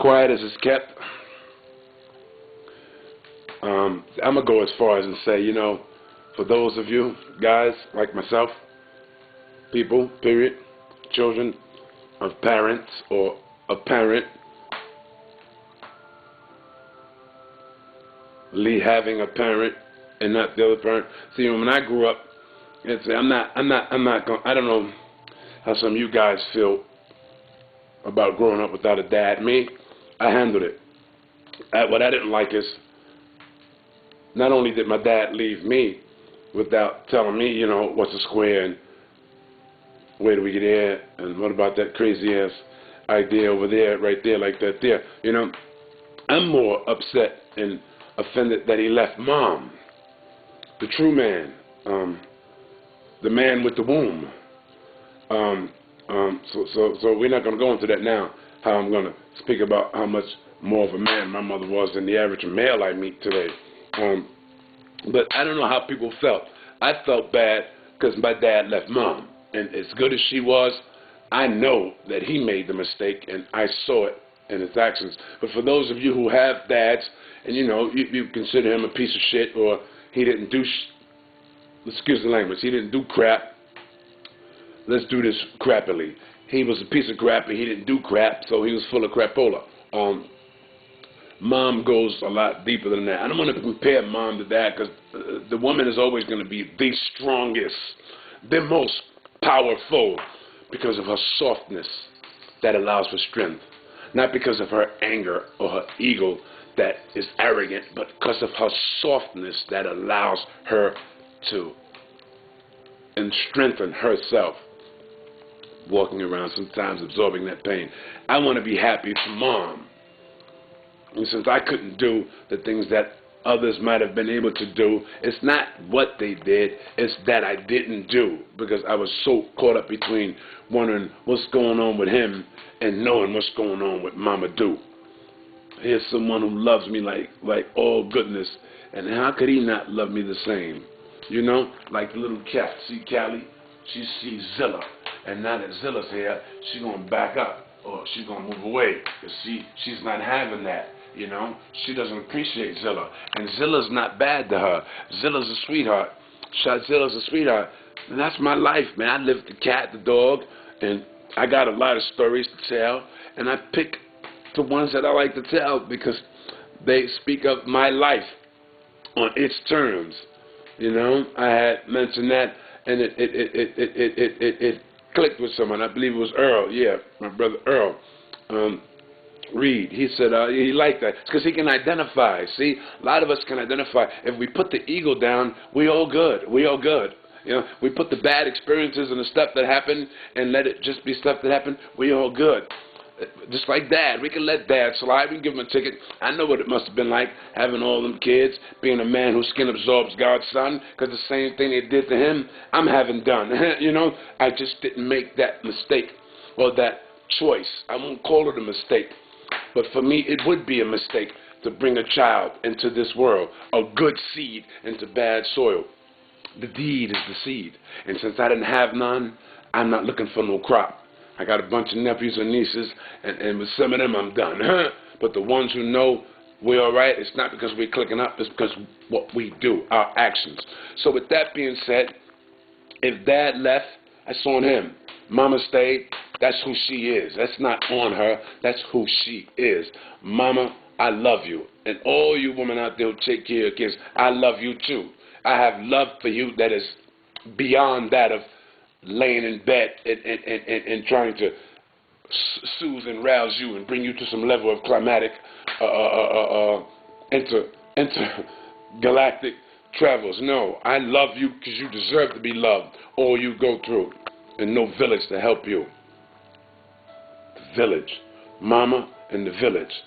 quiet as it's kept. I'm going to go as far as and say, you know, for those of you guys like myself, people, period, children of parents or a parent, having a parent and not the other parent. See, when I grew up, I'm not going. I don't know how some of you guys feel about growing up without a dad. Me, I handled it. What I didn't like is not only did my dad leave me without telling me, you know, what's a square and where do we get here and what about that crazy ass idea over there, right there, like that there. You know, I'm more upset and offended that he left Mom, the true man, the man with the womb. So we're not going to go into that now, how I'm going to speak about how much more of a man my mother was than the average male I meet today. But I don't know how people felt. I felt bad because my dad left Mom. And as good as she was, I know that he made the mistake, and I saw it in his actions. But for those of you who have dads, and you know, you consider him a piece of shit, or he didn't do, excuse the language, he didn't do crap. Let's do this crappily. He was a piece of crap, and he didn't do crap, so he was full of crapola. Mom goes a lot deeper than that. I don't want to compare Mom to Dad because the woman is always going to be the strongest, the most powerful, because of her softness that allows for strength. Not because of her anger or her ego that is arrogant, but because of her softness that allows her to strengthen herself, walking around sometimes absorbing that pain. I want to be happy for Mom. And since I couldn't do the things that others might have been able to do, it's not what they did, it's that I didn't do, because I was so caught up between wondering what's going on with him and knowing what's going on with Mama Do. Here's someone who loves me like all goodness, and how could he not love me the same? You know, like the little cat. See Callie? She sees Zilla, and now that Zilla's here, she's going to back up, or she's going to move away, because she's not having that. You know, she doesn't appreciate Zilla, and Zilla's not bad to her. Zilla's a sweetheart. Zilla's a sweetheart, and that's my life, man. I live with the cat, the dog, and I got a lot of stories to tell, and I pick the ones that I like to tell because they speak of my life on its terms. You know, I had mentioned that, and it clicked with someone. I believe it was Earl. Yeah, my brother Earl. Reed. He said he liked that. It's because he can identify. See, a lot of us can identify. If we put the ego down, we all good. We all good. You know, we put the bad experiences and the stuff that happened and let it just be stuff that happened. We all good. Just like Dad. We can let Dad slide. We can give him a ticket. I know what it must have been like having all them kids, being a man whose skin absorbs God's son, because the same thing they did to him, I'm having done. You know, I just didn't make that mistake or that choice. I won't call it a mistake. But for me, it would be a mistake to bring a child into this world, a good seed into bad soil. The deed is the seed. And since I didn't have none, I'm not looking for no crop. I got a bunch of nephews and nieces, and with some of them I'm done. But the ones who know we're all right, it's not because we're clicking up, it's because what we do, our actions. So with that being said, if Dad left, that's on him. Mama stayed. That's who she is. That's not on her. That's who she is. Mama, I love you. And all you women out there who take care of your kids, I love you too. I have love for you that is beyond that of laying in bed and trying to soothe and rouse you and bring you to some level of climatic, intergalactic travels. No, I love you because you deserve to be loved. All you go through. And no village to help you. Village, Mama and the village.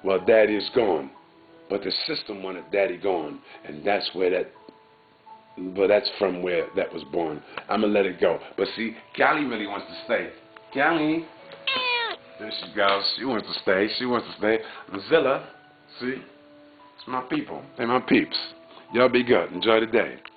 Well, Daddy is gone, but the system wanted Daddy gone, and that's from where that was born. I'm gonna let it go. But see, Callie really wants to stay. Callie, there she goes. She wants to stay. She wants to stay. Zilla, see, it's my people. They're my peeps. Y'all be good. Enjoy the day.